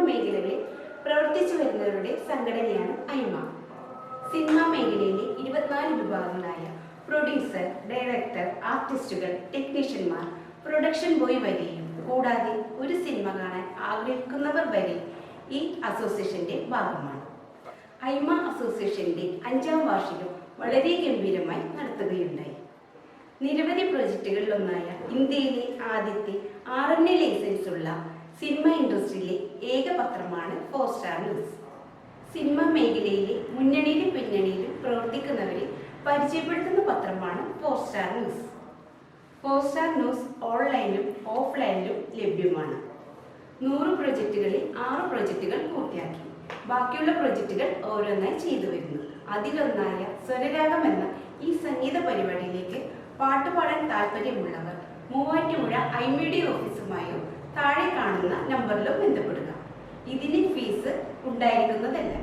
മേഖലകളിൽ പ്രവർത്തിച്ചു വരുന്നവരുടെ സംഘടനയാണ് ഐമ. സിനിമാ മേഖലയിലെ 24 വിഭാഗങ്ങളായ പ്രൊഡ്യൂസർ, ഡയറക്ടർ, ആർട്ടിസ്റ്റുകൾ, ടെക്നീഷ്യന്മാർ, പ്രൊഡക്ഷൻ ബോയ് വരെയും കൂടാതെ ഒരു സിനിമ കാണാൻ ആഗ്രഹിക്കുന്നവർ വരെ ഈ അസോസിയേഷന്റെ ഭാഗമാണ്. ഐമ അസോസിയേഷന്റെ 5ാം വാർഷികം വളരെ ഗംഭീരമായി നടത്തുകയുണ്ടായി. നിരവധി പ്രോജക്റ്റുകളിലൊന്നായ ഇന്ത്യയിലെ ആദ്യത്തെ RNA ലൈസൻസ് ഉള്ള സിനിമ ഇൻഡസ്ട്രിയിലെ ഏക പത്രമാണ് 4 സ്റ്റാർ ന്യൂസ്. സിനിമ മേഖലയിലെ മുന്നണിയിലും പിന്നണിയിലും പ്രവർത്തിക്കുന്നവരെ പരിചയപ്പെടുത്തുന്ന പത്രമാണ് 4 സ്റ്റാർ ന്യൂസ്. 4 സ്റ്റാർ ന്യൂസ് ഓൺലൈനിലും ഓഫ്ലൈനിലും ലഭ്യമാണ്. 100 പ്രൊജക്റ്റുകളിൽ 6 പ്രൊജക്റ്റുകൾ പൂർത്തിയാക്കി. ബാക്കിയുള്ള പ്രൊജക്റ്റുകൾ ഓരോന്നായി ചെയ്തു വരുന്നു. അതിലൊന്നായ സ്വരരാഗം എന്ന ഈ സംഗീത പരിപാടിയിലേക്ക് പാട്ടുപാടാൻ താല്പര്യമുള്ളവർ മൂവാറ്റുപുഴ IMD ഓഫീസുമായോ താഴെ കാണുന്ന നമ്പറിലോ ബന്ധപ്പെടുക. ഇതിന് ഫീസ് ഉണ്ടായിരിക്കുന്നതല്ല.